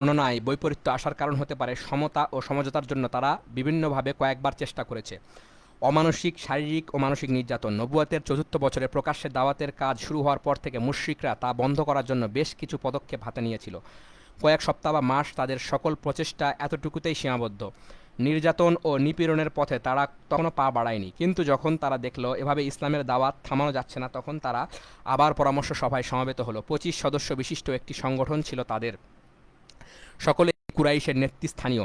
বর্ণনায় বৈপরীত্য আসার কারণ হতে পারে সমতা ও সমঝোতার জন্য তারা বিভিন্নভাবে কয়েকবার চেষ্টা করেছে। অমানসিক শারীরিক ও মানসিক নির্যাতন নবুয়তের চতুর্থ বছরে প্রকাশ্যে দাওয়াতের কাজ শুরু হওয়ার পর থেকে মুশরিকরা তা বন্ধ করার জন্য বেশ কিছু পদক্ষেপ হাতে নিয়েছিল। কয়েক সপ্তাহ বা মাস তাদের সকল প্রচেষ্টা এতটুকুতেই সীমাবদ্ধ। নির্যাতন ও নিপীড়নের পথে তারা তখনও পা বাড়ায়নি, কিন্তু যখন তারা দেখল এভাবে ইসলামের দাওয়াত থামানো যাচ্ছে না, তখন তারা আবার পরামর্শ সভায় সমবেত হলো। 25 সদস্য বিশিষ্ট একটি সংগঠন ছিল তাদের। সকলে কুরাইশের নেতৃস্থানীয়,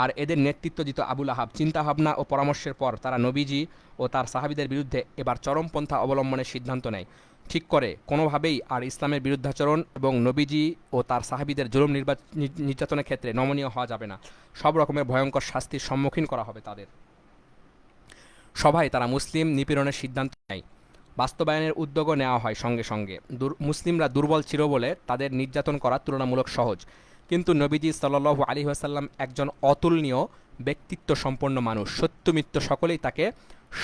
আর এদের নেতৃত্ব দিত আবুল আহাব। চিন্তাভাবনা ও পরামর্শের পর তারা নবীজি ও তার সাহাবিদের বিরুদ্ধে এবার চরমপন্থা অবলম্বনের সিদ্ধান্ত নেয়। ঠিক করে কোনোভাবেই আর ইসলামের বিরুদ্ধাচরণ এবং নবীজি ও তার সাহাবিদের জুলুম নির্যাতনের ক্ষেত্রে নমনীয় হওয়া যাবে না। সব রকমের ভয়ঙ্কর শাস্তির সম্মুখীন করা হবে তাদের। সভায় তারা মুসলিম নিপীড়নের সিদ্ধান্ত নেয়। বাস্তবায়নের উদ্যোগও নেওয়া হয় সঙ্গে সঙ্গে। মুসলিমরা দুর্বল ছিল বলে তাদের নির্যাতন করা তুলনামূলক সহজ। কিন্তু নবীজি সাল্লাল্লাহু আলাইহি ওয়াসাল্লাম একজন অতুলনীয় ব্যক্তিত্ব সম্পন্ন মানুষ। সত্য মিথ্য সকলেই তাকে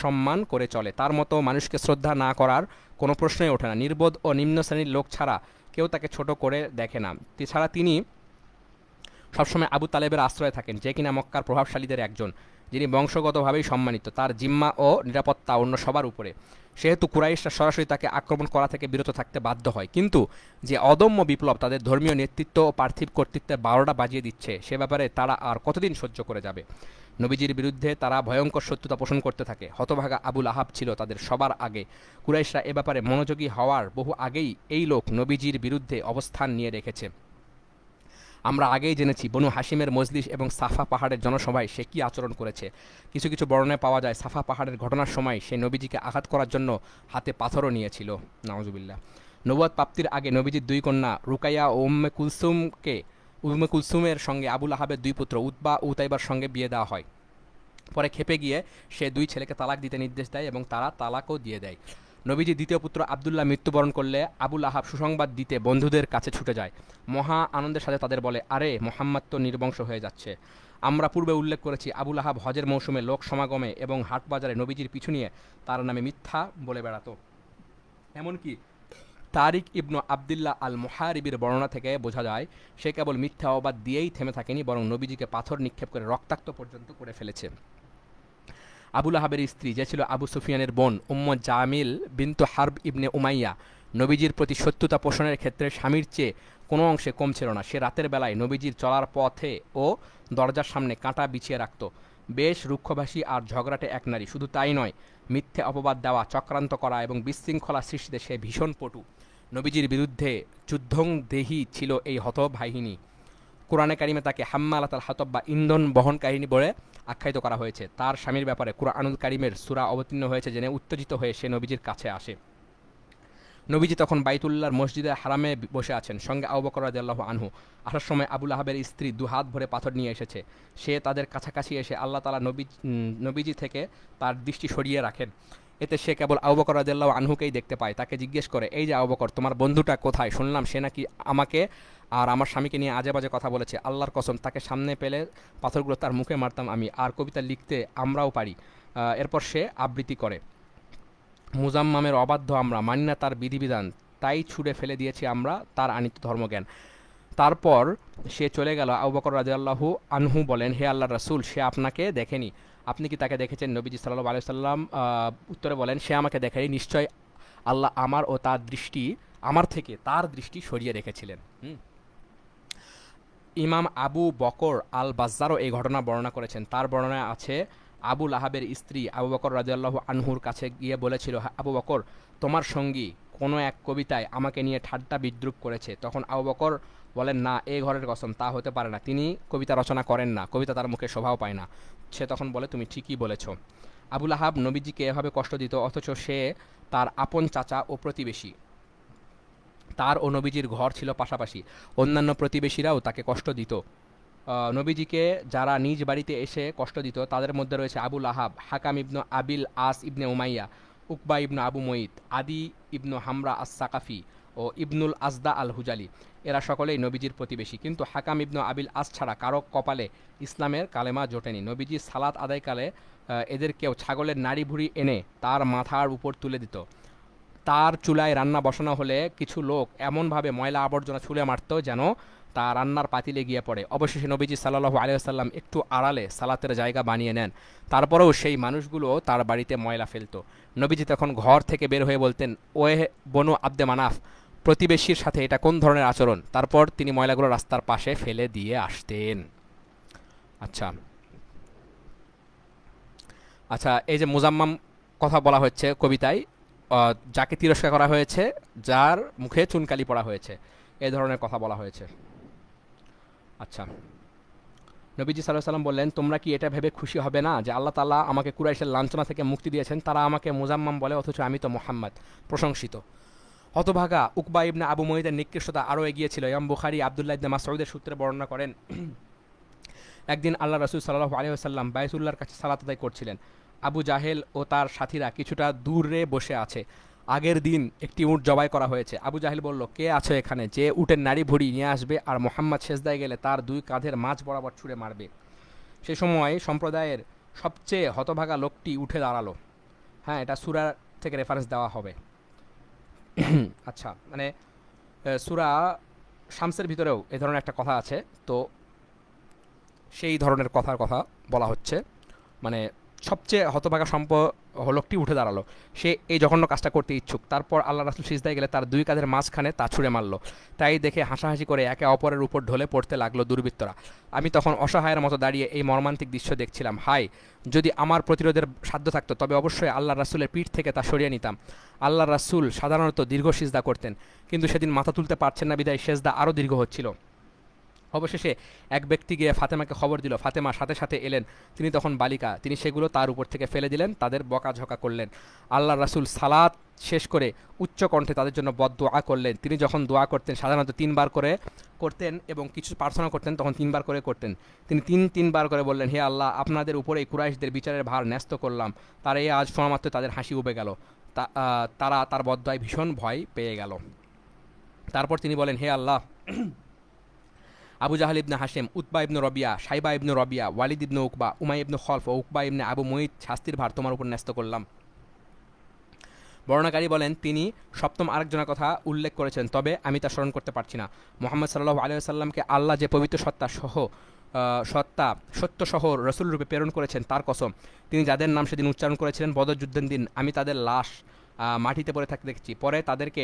সম্মান করে চলে। তার মতো মানুষকে শ্রদ্ধা না করার কোনো প্রশ্নই ওঠে না। নির্বোধ ও নিম্ন শ্রেণীর লোক ছাড়া কেউ তাকে ছোট করে দেখে না। এছাড়া তিনি সবসময় আবু তালেবের আশ্রয়ে থাকেন, যে কিনা মক্কার প্রভাবশালীদের একজন, যিনি বংশগতভাবেই সম্মানিত। তার জিম্মা ও নিরাপত্তা অন্য সবার উপরে। সেহেতু কুরাইশরা সরাসরি তাকে আক্রমণ করা থেকে বিরত থাকতে বাধ্য হয়। কিন্তু যে অদম্য বিপ্লব তাদের ধর্মীয় নেতৃত্ব ও পার্থিব কর্তৃত্বের 12টা বাজিয়ে দিচ্ছে, সে ব্যাপারে তারা আর কতদিন সহ্য করে যাবে? নবীজির বিরুদ্ধে তারা ভয়ঙ্কর শত্রুতা পোষণ করতে থাকে। হতভাগা আবুল আহাব ছিল তাদের সবার আগে। কুরাইশরা এ ব্যাপারে মনোযোগী হওয়ার বহু আগেই এই লোক নবীজির বিরুদ্ধে অবস্থান নিয়ে রেখেছে। আমরা আগেই জেনেছি বনু হাশিমের মজলিস এবং সাফা পাহাড়ের জনসভায় সে কী আচরণ করেছে। কিছু কিছু বর্ণনায় পাওয়া যায় সাফা পাহাড়ের ঘটনার সময় সে নবীজিকে আঘাত করার জন্য হাতে পাথরও নিয়েছিল। নাউজুবিল্লাহ। নবুয়ত প্রাপ্তির আগে নবীজির দুই কন্যা রুকাইয়া ও উম্মে কুলসুমের সঙ্গে আবুল আহাবের দুই পুত্র উতবা ও উতাইবার সঙ্গে বিয়ে দেওয়া হয়। পরে খেপে গিয়ে সে দুই ছেলেকে তালাক দিতে নির্দেশ দেয় এবং তারা তালাকও দিয়ে দেয়। নবীজির দ্বিতীয় পুত্র আবদুল্লাহ মৃত্যুবরণ করলে আবুল আহাব সুসংবাদ দিতে বন্ধুদের কাছে ছুটে যায়। মহা আনন্দের সাথে তাদের বলে, আরে মোহাম্মদ তো নির্বংশ হয়ে যাচ্ছে। আমরা পূর্বে উল্লেখ করেছি আবুল আহাব হজের মৌসুমে লোক সমাগমে এবং হাটবাজারে নবীজির পিছু নিয়ে তার নামে মিথ্যা বলে বেড়াতো। এমনকি তারিক ইবনু আবদুল্লাহ আল মুহারিবির বর্ণনা থেকে বোঝা যায় সে কেবল মিথ্যা অবাদ দিয়েই থেমে থাকেনি, বরং নবীজিকে পাথর নিক্ষেপ করে রক্তাক্ত পর্যন্ত করে ফেলেছে। আবুল আহাবের স্ত্রী, যে ছিল আবু সুফিয়ানের বোন জামিল বিনতু হারব ইবনে উমাইয়া, নবীজির প্রতি শত্রুতা পোষণের ক্ষেত্রে স্বামীর চেয়ে কোনো অংশে কম ছিল না। সে রাতের বেলায় নবীজির চলার পথে ও দরজার সামনে কাঁটা বিছিয়ে রাখত। বেশ রুক্ষভাষী আর ঝগড়াটে এক নারী। শুধু তাই নয়, মিথ্যে অপবাদ দেওয়া, চক্রান্ত করা এবং বিশৃঙ্খলা সৃষ্টিতে সে ভীষণ পটু। নবীজির বিরুদ্ধে যুদ্ধং দেহি ছিল এই হতবাহিনী। কোরআনে কারিমে তাকে হাম্মালাত আল হাতব বা ইন্ধন বহনকাহিনী বলে আখ্যায়িত করা হয়েছে। তার স্বামীর ব্যাপারে কুরআনুল কারিমের সূরা অবতীর্ণ হয়েছে জেনে উত্তেজিত হয়ে সে নবীজির কাছে আসে। নবীজি তখন বাইতুল্লাহর মসজিদে হারামে বসে আছেন, সঙ্গে আবু বকর রাদিয়াল্লাহু আনহু। আসার সময় আবুল আহাবের স্ত্রী দুহাত ভরে পাথর নিয়ে এসেছে। সে তাদের কাছাকাছি এসে আল্লাহ তাআলা নবীজি থেকে তার দৃষ্টি সরিয়ে রাখেন। এতে সে কেবল আবু বকর রাদিয়াল্লাহু আনহুকেই দেখতে পায়। তাকে জিজ্ঞেস করে, এই যে আবু বকর, তোমার বন্ধুটা কোথায়? শুনলাম সে নাকি আমাকে আর আমার স্বামীকে নিয়ে আজে বাজে কথা বলেছে। আল্লাহর কসম, তাকে সামনে পেলে পাথরগুলো তার মুখে মারতাম আমি। আর কবিতা লিখতে আমরাও পারি। এরপর সে আবৃত্তি করে, মুজাম্মামের অবাধ্য আমরা, মানি না তার বিধিবিধান, তাই ছুঁড়ে ফেলে দিয়েছি আমরা তার আনিত ধর্মজ্ঞান। তারপর সে চলে গেল। আবু বকর রাদিয়াল্লাহু আনহু বলেন, হে আল্লাহর রাসূল, সে আপনাকে দেখেনি। আপনি কি তাকে দেখেছেন? নবীজি সাল্লাল্লাহু আলাইহি সাল্লাম উত্তরে বলেন, সে আমাকে দেখেনি। নিশ্চয় আল্লাহ আমার থেকে তার দৃষ্টি সরিয়ে রেখেছিলেন। ইমাম আবু বকর আল বাজ্জারও এই ঘটনা বর্ণনা করেছেন। তার বর্ণনায় আছে, আবুল আহাবের স্ত্রী আবু বকর রাদিয়াল্লাহু আনহুর কাছে গিয়ে বলেছিল, আবু বকর, তোমার সঙ্গী কোনো এক কবিতায় আমাকে নিয়ে ঠাট্টা বিদ্রুপ করেছে। তখন আবু বকর বলেন, না, এ ঘরের কসম, তা হতে পারে না। তিনি কবিতা রচনা করেন না, কবিতা তার মুখে শোভাও পায় না। সে তখন বলে, তুমি ঠিকই বলেছ। আবুল আহাব নবীজিকে এভাবে কষ্ট দিত, অথচ সে তার আপন চাচা ও প্রতিবেশী। তার ও নবীজির ঘর ছিল পাশাপাশি। অন্যান্য প্রতিবেশীরাও তাকে কষ্ট দিত। নবীজিকে যারা নিজ বাড়িতে এসে কষ্ট দিত তাদের মধ্যে রয়েছে আবুল আহাব, হাকাম ইবনু আবিল আস ইবনে উমাইয়া, উকবা ইবনু আবু মঈদ, আদি ইবনু হামরা আস সাকাফি ও ইবনুল আজদা আল হুজালি। এরা সকলেই নবীজির প্রতিবেশী। কিন্তু হাকাম ইবনু আবিল আস ছাড়া কারো কপালে ইসলামের কালেমা জোটেনি। নবীজি সালাত আদায়কালে এদের কেউ ছাগলের নাড়ি ভুড়ি এনে তার মাথার উপর তুলে দিত। তার চুলায় রান্না বসানো হলে কিছু লোক এমনভাবে ময়লা আবর্জনা ছুঁড়ে মারত যেন তা রান্নার পাতিলে গিয়ে পড়ে। অবশেষে নবীজি সাল্লাল্লাহু আলাইহি ওয়াসাল্লাম একটু আড়ালে সালাতের জায়গা বানিয়ে নেন। তারপরেও সেই মানুষগুলো তার বাড়িতে ময়লা ফেলতো। নবীজি তখন ঘর থেকে বের হয়ে বলতেন, ওয়ে বনু আব্দে মানাফ, প্রতিবেশীর সাথে এটা কোন ধরনের আচরণ? তারপর তিনি ময়লাগুলো রাস্তার পাশে ফেলে দিয়ে আসতেন। আচ্ছা আচ্ছা, এই যে মুজাম্মাম কথা বলা হচ্ছে কবিতায়, যাকে তিরস্কার করা হয়েছে, যার মুখে চুনকালি পড়া হয়েছে, এই ধরনের কথা বলা হয়েছে। আচ্ছা, নবীজি সাল্লাল্লাহু আলাইহি সাল্লাম বললেন, তোমরা কি এটা ভেবে খুশি হবে না যে আল্লাহ তাআলা আমাকে কুরাইশের লাঞ্ছনা থেকে মুক্তি দিয়েছেন? তারা আমাকে মুজাম্মাম বলে, অথচ আমি তো মুহাম্মদ, প্রশংসিত। হতভাগা উকবা ইবনে আবু মুয়িতের নিকৃষ্টতা আরও এগিয়েছিল। ইমাম বুখারী আব্দুল্লাহ ইবনে মাসউদের সূত্রে বর্ণনা করেন, একদিন আল্লাহ রাসূল সাল্লাল্লাহু আলাইহি ওয়াসাল্লাম বাইতুল্লাহর কাছে সালাত আদায় করছিলেন। আবু জাহেল ও তার সাথীরা কিছুটা দূরে বসে আছে। আগের দিন একটি উট জবাই করা হয়েছে। আবু জাহেল বলল, কে আছে এখানে যে উটের নাড়ি ভুড়ি নিয়ে আসবে আর মোহাম্মদ সেজদায় গেলে তার দুই কাঁধের মাঝ বরাবর ছুঁড়ে মারবে? সে সময় সম্প্রদায়ের সবচেয়ে হতভাগা লোকটি উঠে দাঁড়ালো। হ্যাঁ, এটা সূরা থেকে রেফারেন্স দেওয়া হবে। আচ্ছা, মানে সূরা শামসের ভিতরেও এ ধরনের একটা কথা আছে। তো সেই ধরনের কথার কথা বলা হচ্ছে, মানে সবচেয়ে হতভাগা লোকটি উঠে দাঁড়ালো। সে এই জঘন্য কাজটা করতে ইচ্ছুক। তারপর আল্লাহ রাসূল সিজদায় গেলে তার দুই কাঁধের মাঝখানে তা ছুঁড়ে মারল। তাই দেখে হাসাহাসি করে একে অপরের উপর ঢলে পড়তে লাগলো দুর্বৃত্তরা। আমি তখন অসহায়ের মতো দাঁড়িয়ে এই মর্মান্তিক দৃশ্য দেখছিলাম। হায়, যদি আমার প্রতিরোধের সাধ্য থাকতো তবে অবশ্যই আল্লাহ রাসূলের পিঠ থেকে তা সরিয়ে নিতাম। আল্লাহ রাসূল সাধারণত দীর্ঘ সিজদা করতেন, কিন্তু সেদিন মাথা তুলতে পারছেন না বিধায় সেজদা আরও দীর্ঘ হচ্ছিল। অবশেষে এক ব্যক্তি গিয়ে ফাতেমাকে খবর দিল। ফাতেমা সাথে সাথে এলেন। তিনি তখন বালিকা। তিনি সেগুলো তার উপর থেকে ফেলে দিলেন, তাদের বকাঝকা করলেন। আল্লাহ রাসূল সালাত শেষ করে উচ্চ কণ্ঠে তাদের জন্য বদদোয়া করলেন। তিনি যখন দোয়া করতেন সাধারণত তিনবার করে করতেন, এবং কিছু প্রার্থনা করতেন তখন তিনবার করে করতেন। তিনি তিনবার করে বললেন, হে আল্লাহ, আপনাদের উপরে এই কুরাইশদের বিচারের ভার ন্যস্ত করলাম। তারা এই আজ শোনামাত্র তাদের হাসি উবে গেল। তারা তার বদদোয়ায় ভীষণ ভয় পেয়ে গেল। তারপর তিনি বলেন, হে আল্লাহ, আবু জাহাল ইবনে হাশেম, উতবা ইবনে রবিয়া, সাইবা ইবনে রবিয়া, ওয়ালিদ ইবনে উকবা, উমাই ইবনে খলফ ও উকবা ইবনে আবু মুইত শাস্তির ভার তোমার উপর ন্যস্ত করলাম। বর্ণনাকারী বলেন, তিনি সপ্তম আরেকজনের কথা উল্লেখ করেছেন, তবে আমি তা স্মরণ করতে পারছি না। মুহাম্মদ সাল্লাল্লাহু আলাইহি ওয়াসাল্লামকে আল্লাহ যে পবিত্র সত্য সহ রসুল রূপে প্রেরণ করেছেন তার কসম, তিনি যাদের নাম সেদিন উচ্চারণ করেছিলেন বদর যুদ্ধের দিন, আমি তাদের লাশ মাটিতে পড়ে থাকতে দেখেছি। পরে তাদেরকে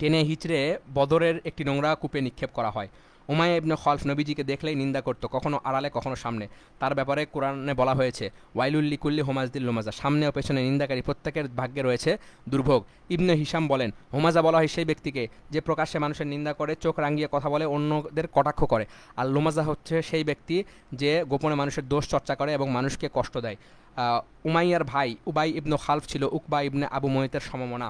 টেনে হিচড়ে বদরের একটি নোংরা কূপে নিক্ষেপ করা হয়। উমাইয়া ইবনে খলফ নবীজিকে দেখলেই নিন্দা করত, কখনো আড়ালে কখনো সামনে। তার ব্যাপারে কোরআনে বলা হয়েছে, ওয়াইলুল্লি কুল্লি হোমাজদিল লোমাজা, সামনে ও পেছনে নিন্দাকারী প্রত্যেকের ভাগ্যে রয়েছে দুর্ভোগ। ইবনে হিসাম বলেন, হোমাজা বলা হয় সেই ব্যক্তিকে যে প্রকাশ্যে মানুষের নিন্দা করে, চোখ রাঙিয়ে কথা বলে, অন্যদের কটাক্ষ করে। আর লোমাজা হচ্ছে সেই ব্যক্তি যে গোপনে মানুষের দোষ চর্চা করে এবং মানুষকে কষ্ট দেয়। উমাইয়ার ভাই উবাই ইবনে খালফ ছিল উকবা ইবনে আবু মুয়িতের সমমনা।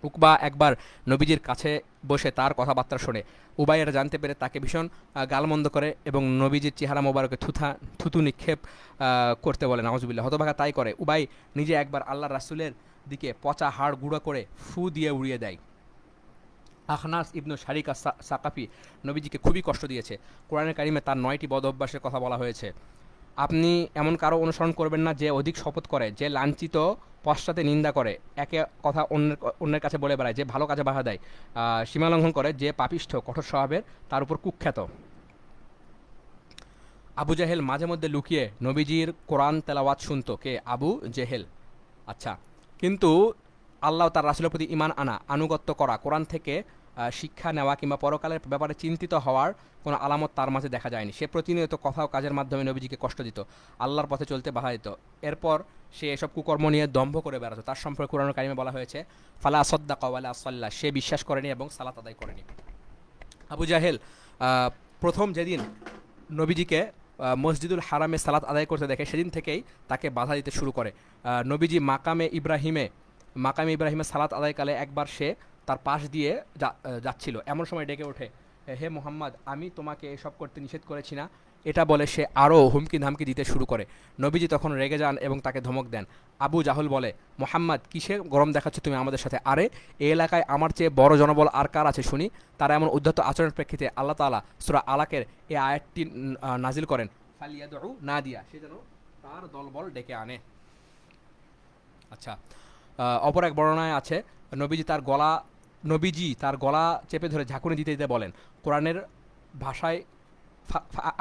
উকবা একবার নবীজির কাছে বসে তার কথাবার্তা শোনে। উবাইয়ের জানতে পেরে তাকে ভীষণ গালমন্দ করে এবং নবীজির চেহারা মোবারকে থুতু নিক্ষেপ করতে বলে। নাউজুবিল্লাহ। হতভাগা তাই করে। উবাই নিজে একবার আল্লাহ রাসূলের দিকে পচা হাড় গুঁড়ো করে ফু দিয়ে উড়িয়ে দেয়। আখনাস ইবনু শারিকা সাকাফি নবীজিকে খুবই কষ্ট দিয়েছে। কোরআনে কারিমে তার 9টি বদ অভ্যাসের কথা বলা হয়েছে। আপনি এমন কারো অনুসরণ করবেন না যে অধিক শপথ করে, যে লাঞ্ছিত পশ্চাতে নিন্দা করে, একে কথা অন্যের কাছে বলে বেড়ায়, যে ভালো কাজে বাধা দেয়, সীমালঙ্ঘন করে, যে পাপিষ্ঠ কঠোর স্বভাবের, তার উপর কুখ্যাত। আবু জাহেল মাঝে মধ্যে লুকিয়ে নবীজির কোরআন তেলাওয়াত শুনত। কে? আবু জেহেল। আচ্ছা, কিন্তু আল্লাহ তার রাসূলের প্রতি ঈমান আনা, আনুগত্য করা, কোরআন থেকে শিক্ষা নেওয়া কিংবা পরকালের ব্যাপারে চিন্তিত হওয়ার কোনো আলামত তার মাঝে দেখা যায়নি। সে প্রতিনিয়ত কথা ও কাজের মাধ্যমে নবীজিকে কষ্ট দিত, আল্লাহর পথে চলতে বাধা দিত। এরপর সে এসব কুকর্ম নিয়ে দম্ভ করে বেড়াতো। তার সম্পর্কে কুরআনুল কারিমে বলা হয়েছে, ফালা সাদ্দাকা ওয়ালা সাল্লা, সে বিশ্বাস করেনি এবং সালাত আদায় করেনি। আবু জাহেল প্রথম যেদিন নবীজিকে মসজিদুল হারামে সালাত আদায় করতে দেখে, সেদিন থেকেই তাকে বাধা দিতে শুরু করে। নবীজি মাকামে ইব্রাহিমে সালাত আদায়কালে একবার সে তার পাশ দিয়ে যাচ্ছিল। এমন সময় ডেকে ওঠে, হে মোহাম্মদ, আমি তোমাকে এসব করতে নিষেধ করেছি না? এটা বলে সে আরও হুমকি ধামকি দিতে শুরু করে। নবীজি তখন রেগে যান এবং তাকে ধমক দেন। আবু জাহল বলে, মোহাম্মদ, কিসের গরম দেখাচ্ছ তুমি আমাদের সাথে? আরে, এই এলাকায় আমার চেয়ে বড় জনবল আর কার আছে শুনি? তারা এমন উদ্ধত আচরণের প্রেক্ষিতে আল্লাহ তাআলা সূরা আলাকের এই আয়াতটি নাজিল করেন, ফালিয়াদউ নাদিয়া, সে যেন তার দলবল ডেকে আনে। আচ্ছা, অপর এক বর্ণনায় আছে, নবীজি তার গলা নবীজি তার গলা চেপে ধরে ঝাঁকুনি দিতে দিতে বলেন, কোরআনের ভাষায়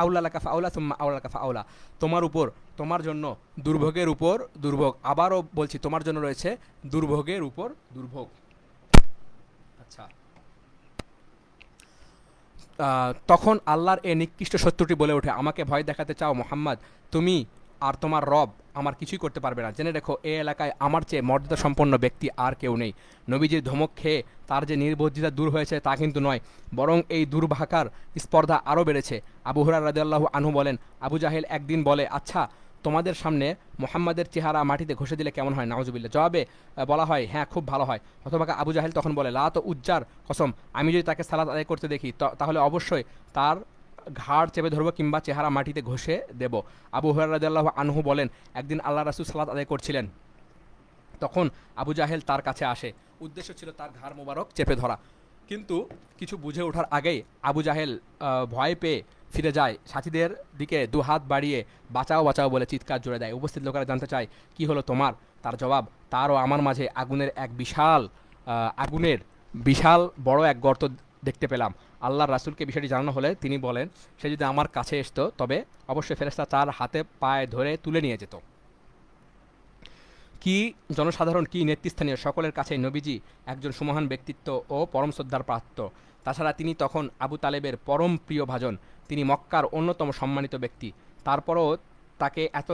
আউলা লাকা ফাউলা সুম্মা আউলা লাকা ফাউলা, তোমার উপর, তোমার জন্য দুর্ভোগের উপর দুর্ভোগ, আবারও বলছি তোমার জন্য রয়েছে দুর্ভোগের উপর দুর্ভোগ। আচ্ছা, তখন আল্লাহর এ নিকৃষ্ট শত্রুটি বলে ওঠে, আমাকে ভয় দেখাতে চাও মোহাম্মদ, তুমি আর তোমার রব আমার কিছুই করতে পারবে না। জেনে রেখো, এ এলাকায় আমার চেয়ে মর্যাদা সম্পন্ন ব্যক্তি আর কেউ নেই। নবীজির ধমক খেয়ে তার যে নির্বুদ্ধিতা দূর হয়েছে তা কিন্তু নয়, বরং এই দুর্ভাকার স্পর্ধা আরও বেড়েছে। আবু হুরায়রা রাদিয়াল্লাহু আনহু বলেন, আবু জাহেল একদিন বলে, আচ্ছা তোমাদের সামনে মোহাম্মদের চেহারা মাটিতে ঘষে দিলে কেমন হয়? নাউজুবিল্লাহ। জবাবে বলা হয়, হ্যাঁ খুব ভালো হয়। অথবা আবু জাহেল তখন বলে, লা তো উজ্জার কসম, আমি যদি তাকে সালাত আদায় করতে দেখি তাহলে অবশ্যই তার ঘাড় চেপে ধরবো কিংবা চেহারা মাটিতে ঘষে দেব। আবু হুরায়রা রাদিয়াল্লাহু আনহু বলেন, একদিন আল্লাহ রাসূল সালাত আদায় করছিলেন, তখন আবু জাহেল তার কাছে আসে, উদ্দেশ্য ছিল তার ঘাড় মোবারক চেপে ধরা। কিন্তু কিছু বুঝে ওঠার আগেই আবু জাহেল ভয় পেয়ে ফিরে যায়, সাথীদের দিকে দুহাত বাড়িয়ে বাঁচাও বাঁচাও বলে চিৎকার জুড়ে দেয়। উপস্থিত লোকেরা জানতে চায়, কি হলো তোমার? তার জবাব, তারও আমার মাঝে আগুনের বিশাল বড় এক গর্ত দেখতে পেলাম। আল্লাহর রাসূলকে বিষয়টি জানানো হলে তিনি বলেন, সে যদি আমার কাছে আসতো তবে অবশ্যই ফেরেশতা তার হাতে পায়ে ধরে তুলে নিয়ে যেত। কি জনসাধারণ, কি নেতৃস্থানীয়, সকলের কাছে নবীজি একজন সুমহান ব্যক্তিত্ব ও পরম শ্রদ্ধার পাত্র। তাছাড়া তিনি তখন আবু তালেবের পরম প্রিয় ভাজন, তিনি মক্কার অন্যতম সম্মানিত ব্যক্তি। তারপরও তাকে এত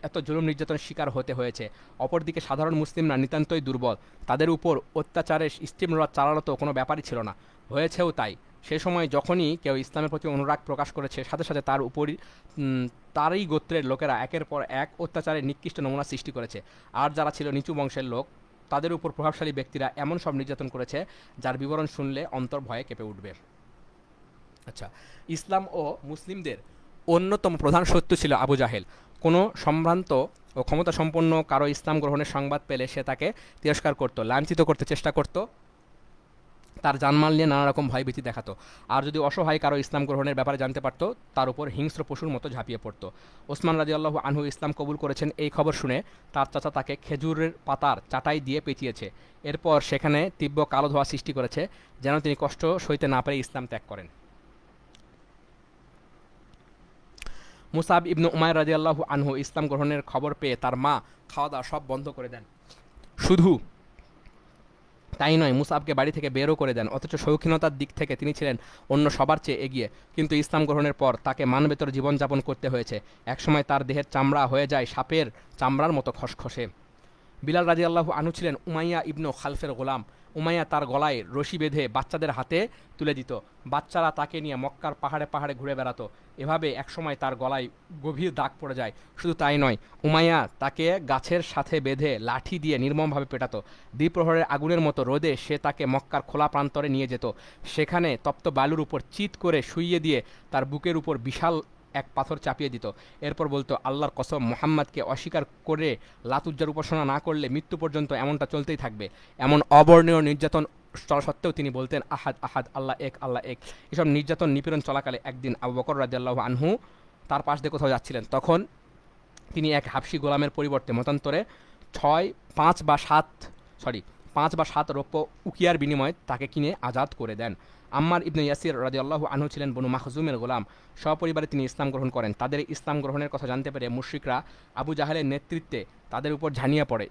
এত জুলুম নির্যাতনের শিকার হতে হয়েছে। অপরদিকে সাধারণ মুসলিমরা নিতান্তই দুর্বল, তাদের উপর অত্যাচারের স্টিমরোল চালানো তো কোনো ব্যাপারই ছিল না, হয়েছেও তাই। সে সময় যখনই কেউ ইসলামের প্রতি অনুরাগ প্রকাশ করেছে, সাথে সাথে তার উপরই তারই গোত্রের লোকেরা একের পর এক অত্যাচারের নিকৃষ্ট নমুনা সৃষ্টি করেছে। আর যারা ছিল নিচু বংশের লোক, তাদের উপর প্রভাবশালী ব্যক্তিরা এমন সব নির্যাতন করেছে যার বিবরণ শুনলে অন্তর ভয়ে কেঁপে উঠবে। আচ্ছা, ইসলাম ও মুসলিমদের অন্যতম প্রধান শত্রু ছিল আবু জাহেল। কোনো সম্ভ্রান্ত ও ক্ষমতাসম্পন্ন কারো ইসলাম গ্রহণের সংবাদ পেলে সে তাকে তিরস্কার করত, লাঞ্ছিত করতে চেষ্টা করত, তার জানমাল নিয়ে নানা রকম ভয়ভীতি দেখাতো। আর যদি অসহায় কারো ইসলাম গ্রহণের ব্যাপারে জানতে পারত, তার উপর হিংস্র পশুর মতো ঝাঁপিয়ে পড়ত। ওসমান রাদিয়াল্লাহু আনহু ইসলাম কবুল করেছেন এই খবর শুনে তার চাচা তাকে খেজুরের পাতার চাটাই দিয়ে পেঁচিয়েছে, এরপর সেখানে তীব্র কালো ধোঁয়া সৃষ্টি করেছে, যেন তিনি কষ্ট সইতে না পেরে ইসলাম ত্যাগ করেন। মুসাব ইবনু উমাইর রাদিয়াল্লাহু আনহু ইসলাম গ্রহণের খবর পেয়ে তার মা খাওয়া দাওয়া সব বন্ধ করে দেন। শুধু তাই নয়, মুসাবকে বাড়ি থেকে বেরও করে দেন। অথচ শৌখিনতার দিক থেকে তিনি ছিলেন অন্য সবার চেয়ে এগিয়ে। কিন্তু ইসলাম গ্রহণের পর তাকে মানবেতর জীবনযাপন করতে হয়েছে। একসময় তার দেহের চামড়া হয়ে যায় সাপের চামড়ার মতো খসখসে। বিলাল রাদিয়াল্লাহু আনহু ছিলেন উমাইয়া ইবনু খালফের গোলাম। উমাইয়া তার গলায় রশি বেঁধে বাচ্চাদের হাতে তুলে দিত। বাচ্চারা তাকে নিয়ে মক্কার পাহাড়ে পাহাড়ে ঘুরে বেড়াতো। এভাবে একসময় তার গলায় গভীর দাগ পড়ে যায়। শুধু তাই নয়, উমাইয়া তাকে গাছের সাথে বেঁধে লাঠি দিয়ে নির্মমভাবে পেটাতো। দ্বিপ্রহরের আগুনের মতো রোদে সে তাকে মক্কার খোলা প্রান্তরে নিয়ে যেত। সেখানে তপ্ত বালুর উপর চিৎ করে শুইয়ে দিয়ে তার বুকের উপর বিশাল এক পাথর চাপিয়ে দিত। এরপর বলতো, আল্লাহর কসম, মুহাম্মাদকে অস্বীকার করে লাতুজ্জার উপাসনা না করলে মৃত্যু পর্যন্ত এমনটা চলতেই থাকবে। এমন অবর্ণীয় নির্যাতন চলা সত্ত্বেও তিনি বলতেন, আহাদ আহাদ, আল্লাহ এক, আল্লাহ এক। এসব নির্যাতন নিপীড়ন চলাকালে একদিন আবু বকর রাদিয়াল্লাহু আনহু তার পাশ দিয়ে কোথাও যাচ্ছিলেন। তখন তিনি এক হাবশি গোলামের পরিবর্তে মতান্তরে 5 বা 7 রৌপ্য উকিয়ার বিনিময়ে তাকে কিনে আজাদ করে দেন। আম্মার ইবনে ইয়াসির রাদিয়াল্লাহু আনহু ছিলেন বনু মাখজুমের গোলাম। সপরিবারে তিনি ইসলাম গ্রহণ করেন। তাদের ইসলাম গ্রহণের কথা জানতে পেরে মুশরিকরা আবু জাহেলের নেতৃত্বে তাদের উপর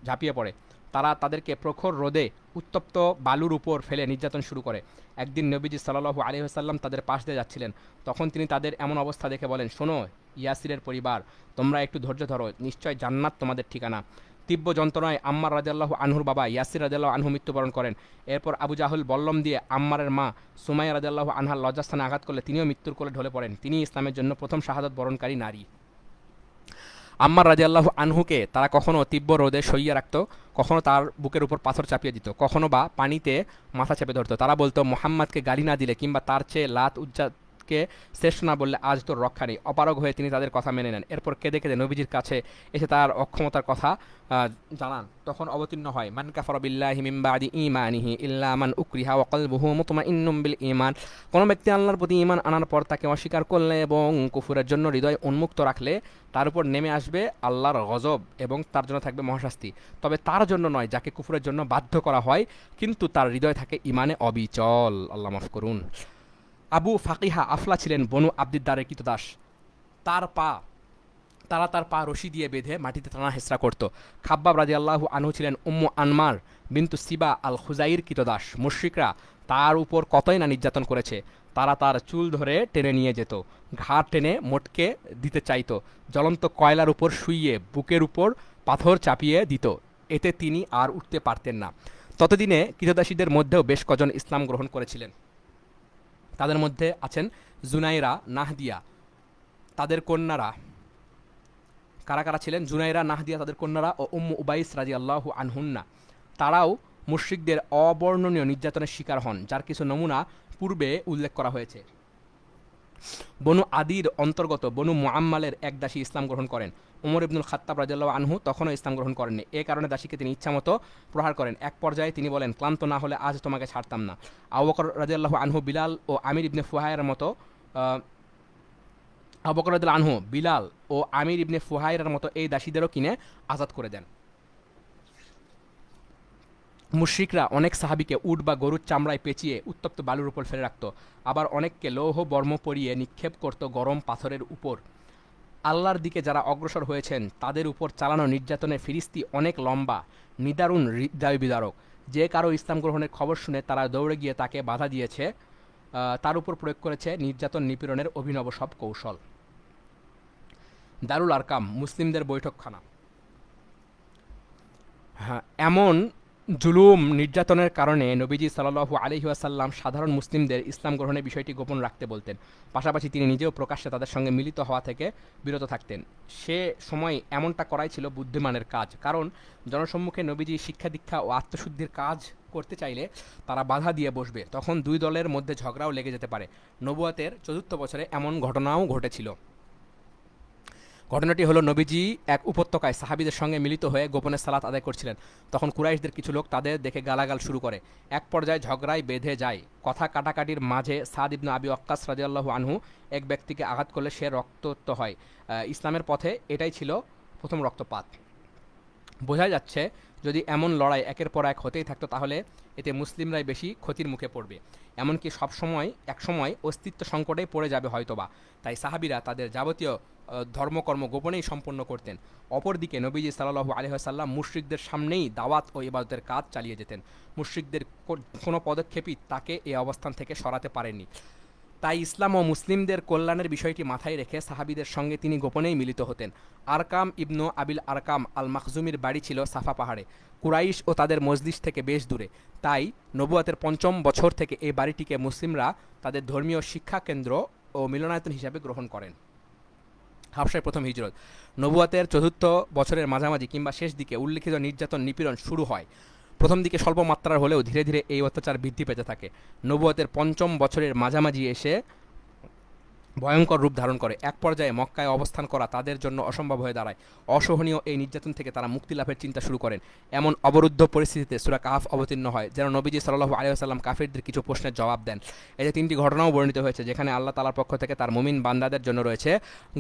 ঝাঁপিয়ে পড়ে। তারা তাদেরকে প্রখর রোদে উত্তপ্ত বালুর উপর ফেলে নির্যাতন শুরু করে। একদিন নবীজি সাল্লাল্লাহু আলাইহি ওয়াসাল্লাম তাদের পাশ দিয়ে যাচ্ছিলেন। তখন তিনি তাদের এমন অবস্থা দেখে বলেন, শোনো ইয়াসিরের পরিবার, তোমরা একটু ধৈর্য ধরো, নিশ্চয় জান্নাত তোমাদের ঠিকানা। তীব্র যন্ত্রণায় আম্মার রাদিয়াল্লাহু আনহুর বাবা ইয়াসির রাদিয়াল্লাহু আনহু মৃত্যুবরণ করেন। এরপর আবু জাহল বল্লম দিয়ে আম্মারের মা সুমাইয়া রাদিয়াল্লাহু আনহার লজ্জাস্থানে আঘাত করলে তিনিও মৃত্যুর কোলে ঢলে পড়েন। তিনি ইসলামের জন্য প্রথম শাহাদাত বরণকারী নারী। আম্মার রাদিয়াল্লাহু আনহুকে তারা কখনো তীব্র রোদে সইয়ে রাখত, কখনো তার বুকের উপর পাথর চাপিয়ে দিত, কখনো বা পানিতে মাথা চেপে ধরত। তারা বলতো, মুহাম্মাদকে গালি না দিলে কিংবা তার চেয়ে লাত উজ্জা মুহাম্মদকে শ্রেষ্ঠ না বললে আজ তোর রক্ষা নেই। অপারগ হয়ে তিনি তাদের কথা মেনে নেন। এরপর কেঁদে কেঁদে নবীজির কাছে এসে তার অক্ষমতার কথা জানান। তখন অবতীর্ণ হয় মান কাফারা বিল্লাহি মিন বাদি ঈমানিহি ইল্লা মান উকরিহা ওয়া কলবুহু মুতমাইন্নুম বিল ঈমান। কোন ব্যক্তি আল্লাহর প্রতি ঈমান আনার পর তাকে অস্বীকার করলে এবং কুফরের জন্য হৃদয় উন্মুক্ত রাখলে তার উপর নেমে আসবে আল্লাহর গজব এবং তার জন্য থাকবে মহাশাস্তি। তবে তার জন্য নয় যাকে কুফরের জন্য বাধ্য করা হয় কিন্তু তার হৃদয় থাকে ঈমানে অবিচল। আল্লাহ মাফ করুন। আবু ফাকিহা আফলা ছিলেন বনু আব্দিদ্দারের কৃতদাস। তারা তার পা রশি দিয়ে বেঁধে মাটিতে টানা হেঁচড়া করত। খাব্বাব রাদিয়াল্লাহু আনহু ছিলেন উম্মু আনমার বিনতু সিবা আল খুজাইর কৃতদাস। মুশরিকরা তার উপর কতই না নির্যাতন করেছে। তারা তার চুল ধরে টেনে নিয়ে যেত, ঘাড় টেনে মোটকে দিতে চাইত, জ্বলন্ত কয়লার উপর শুইয়ে বুকের উপর পাথর চাপিয়ে দিত। এতে তিনি আর উঠতে পারতেন না। ততদিনে কৃতদাসীদের মধ্যেও বেশ কজন ইসলাম গ্রহণ করেছিলেন। তাদের মধ্যে আছেন জুনাইরা, নাহদিয়া, তাদের কন্যারা। কারা কারা ছিলেন? জুনাইরা, নাহদিয়া, তাদের কন্যারা ও উম্মু উবাইস রাদিয়াল্লাহু আনহুন্না। তারাও মুশরিকদের অবর্ণনীয় নির্যাতনের শিকার হন, যার কিছু নমুনা পূর্বে উল্লেখ করা হয়েছে। বনু আদির অন্তর্গত বনু মুআম্মালের এক দাসী ইসলাম গ্রহণ করেন। উমর ইবনুল খাত্তাব রাদিয়াল্লাহু আনহু তখনও ইসলাম গ্রহণ করেননি। এ কারণে দাসীকে তিনি ইচ্ছামতো প্রহার করেন। এক পর্যায়ে তিনি বলেন, ক্লান্ত না হলে আজ তোমাকে ছাড়তাম না। আবু বকর রাদিয়াল্লাহু আনহু বিলাল ও আমির ইবনে ফুহায়রার মতো আবু বকর রাদিয়াল্লাহু আনহু বিলাল ও আমির ইবনে ফুহায়রার মতো এই দাসীদেরও কিনে আজাদ করে দেন। মুশরিকরা অনেক সাহাবীকে উট বা গরুর চামড়ায় পেঁচিয়ে উত্তপ্ত বালুর উপর ফেলে রাখত, আবার অনেককে লৌহ বর্ম পরিয়ে নিক্ষেপ করত গরম পাথরের উপর। আল্লাহর দিকে যারা অগ্রসর হয়েছেন তাদের উপর চালানো নির্যাতনের ফিরিস্তি অনেক লম্বা, নিদারুণ হৃদয় বিদারক। যে কারো ইসলাম গ্রহণের খবর শুনে তারা দৌড়ে গিয়ে তাকে বাধা দিয়েছে, তার উপর প্রয়োগ করেছে নির্যাতন নিপীড়নের অভিনব সব কৌশল। দারুল আরকাম মুসলিমদের বৈঠকখানা। হ্যাঁ, এমন জুলুম নির্যাতনের কারণে নবীজি সাল্লাল্লাহু আলাইহি ওয়াসাল্লাম সাধারণ মুসলিমদের ইসলাম গ্রহণের বিষয়টি গোপন রাখতে বলতেন। পাশাপাশি তিনি নিজেও প্রকাশ্যে তাদের সঙ্গে মিলিত হওয়া থেকে বিরত থাকতেন। সে সময় এমনটা করাই ছিল বুদ্ধিমানের কাজ, কারণ জনসম্মুখে নবীজি শিক্ষা দীক্ষা ও আত্মশুদ্ধির কাজ করতে চাইলে তারা বাধা দিয়ে বসবে, তখন দুই দলের মধ্যে ঝগড়াও লেগে যেতে পারে। নবুয়তের ৪র্থ বছরে এমন ঘটনাও ঘটেছিল। ঘটনাটি হলো, নবীজি এক উপত্যকায় সাহাবীদের সঙ্গে মিলিত হয়ে গোপনে সালাত আদায় করছিলেন। তখন কুরাইশদের কিছু লোক তাদের দেখে গালাগাল শুরু করে। এক পর্যায়ে ঝগড়ায় বেঁধে যায়। কথা কাটাকাটির মাঝে সাদ ইবনে আবি ওয়াক্কাস রাদিয়াল্লাহু আনহু এক ব্যক্তিকে আঘাত করলে সে রক্তাক্ত হয়। ইসলামের পথে এটাই ছিল প্রথম রক্তপাত। বোঝা যাচ্ছে যদি এমন লড়াই একের পর এক হতেই থাকতো তাহলে এতে মুসলিমরাই বেশি ক্ষতির মুখে পড়বে, এমনকি একসময় অস্তিত্ব সংকটেই পড়ে যাবে হয়তোবা। তাই সাহাবীরা তাদের যাবতীয় ধর্মকর্ম গোপনেই সম্পন্ন করতেন। অপরদিকে নবীজি সাল্লাল্লাহু আলাইহি ওয়াসাল্লাম মুশরিকদের সামনেই দাওয়াত ও ইবাদতের কাজ চালিয়ে যেতেন। মুশরিকদের কোনো পদক্ষেপই তাকে এই অবস্থান থেকে সরাতে পারেনি। তাই ইসলাম ও মুসলিমদের কল্যাণের বিষয়টি মাথায় রেখে সাহাবীদের সঙ্গে তিনি গোপনেই মিলিত হতেন। আরকাম ইবনু আবিল আরকাম আল মাখজুমির বাড়ি ছিল সাফা পাহাড়ে, কুরাইশ ও তাদের মজলিস থেকে বেশ দূরে। তাই নবুয়তের ৫ম বছর থেকে এই বাড়িটিকে মুসলিমরা তাদের ধর্মীয় শিক্ষা কেন্দ্র ও মিলনায়তন হিসাবে গ্রহণ করেন। হাবশায় প্রথম হিজরত। নবুয়তের ৪র্থ বছরের মাঝামাঝি কিংবা শেষ দিকে উল্লিখিত নির্যাতন নিপীড়ন শুরু হয়। প্রথম দিকে স্বল্প মাত্রার হলেও ধীরে ধীরে এই অত্যাচার বৃদ্ধি পেতে থাকে। নবুয়তের ৫ম বছরের মাঝামাঝি এসে ভয়ঙ্কর রূপ ধারণ করে। এক পর্যায়ে মক্কায় অবস্থান করা তাদের জন্য অসম্ভব হয়ে দাঁড়ায়। অসহনীয় এই নির্যাতন থেকে তারা মুক্তি লাভের চিন্তা শুরু করেন। এমন অবরুদ্ধ পরিস্থিতিতে সূরা কাহফ অবতীর্ণ হয়, যেন নবীজি সাল্লাল্লাহু আলাইহি ওয়াসাল্লাম কাফিরদের কিছু প্রশ্নের জবাব দেন। এতে ৩টি ঘটনাও বর্ণিত হয়েছে, যেখানে আল্লাহ তাআলার পক্ষ থেকে তার মুমিন বান্দাদের জন্য রয়েছে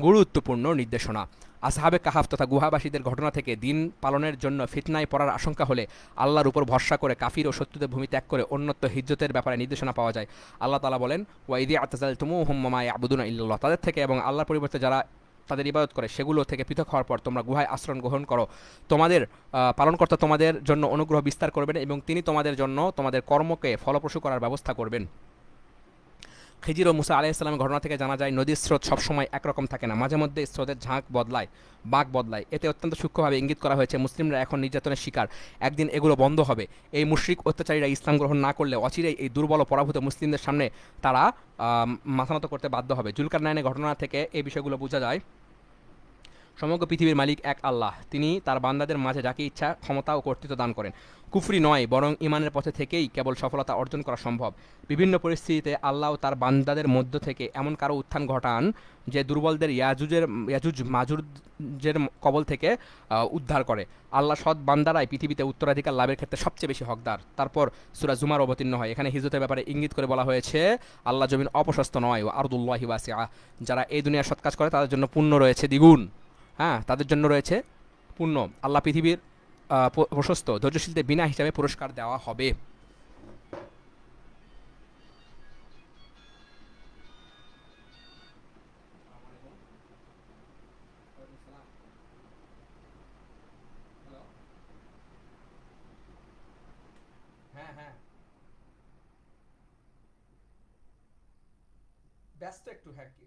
গুরুত্বপূর্ণ নির্দেশনা। আসহাবে কাহাফ তথা গুহাবাসীদের ঘটনা থেকে দিন পালনের জন্য ফিতনায় পড়ার আশঙ্কা হলে আল্লাহর উপর ভরসা করে কাফির ও শত্রুদের ভূমি ত্যাগ করে অন্যত্র হিজরতের ব্যাপারে নির্দেশনা পাওয়া যায়। আল্লাহ তাআলা বলেন, ওয়াইদি আতাজালতুমুহুম মা ইয়াবুদুনা ইল্লাল্লাহ, তাদের থেকে এবং আল্লাহর পরিবর্তে যারা তাদের ইবাদত করে সেগুলো থেকে পৃথক হওয়ার পর তোমরা গুহায় আশ্রয় গ্রহণ করো। তোমাদের পালনকর্তা তোমাদের জন্য অনুগ্রহ বিস্তার করবেন এবং তিনি তোমাদের জন্য তোমাদের কর্মকে ফলপ্রসূ করার ব্যবস্থা করবেন। খিজির ও মুসা আলাইহিস সালামের ঘটনা থেকে জানা যায়, নদীর স্রোত সবসময় একরকম থাকে না, মাঝে মধ্যে স্রোতের বাঁক বদলায়। এতে অত্যন্ত সূক্ষ্মভাবে ইঙ্গিত করা হয়েছে মুসলিমরা এখন নির্যাতনের শিকার, একদিন এগুলো বন্ধ হবে। এই মুশরিক অত্যাচারীরা ইসলাম গ্রহণ না করলে অচিরেই এই দুর্বল ও পরাভূত মুসলিমদের সামনে তারা মাথা নত করতে বাধ্য হবে। জুলকারনাইনের ঘটনা থেকে এই বিষয়গুলো বোঝা যায়। সমগ্র পৃথিবীর মালিক এক আল্লাহ, তিনি তার বান্দাদের মাঝে যাকে ইচ্ছা ক্ষমতা ও কর্তৃত্ব দান করেন। কুফরি নয়, বরং ইমানের পথে থেকেই কেবল সফলতা অর্জন করা সম্ভব। বিভিন্ন পরিস্থিতিতে আল্লাহ তার বান্দাদের মধ্য থেকে এমন কারো উত্থান ঘটান যে দুর্বলদের ইয়াজুজ মাজুজের কবল থেকে উদ্ধার করে। আল্লাহ সৎ বান্দারাই পৃথিবীতে উত্তরাধিকার লাভের ক্ষেত্রে সবচেয়ে বেশি হকদার। তারপর সূরা জুমার অবতীর্ণ হয়। এখানে হিজরতের ব্যাপারে ইঙ্গিত করে বলা হয়েছে, আল্লাহ জমিন অপ্রশস্ত নয়, ও আরদুল্লাহি ওয়াসিআ। যারা এই দুনিয়ার সৎ কাজ করে তাদের জন্য পুণ্য রয়েছে দ্বিগুণ। হ্যাঁ, তাদের জন্য রয়েছে পুণ্য। আল্লাহ পৃথিবীর প্রশস্ত, ধৈর্যশীলদের বিনা হিসাবে পুরস্কার দেওয়া হবে। হ্যাঁ হ্যাঁ, ব্যস্ত একটু, হ্যাঁ কি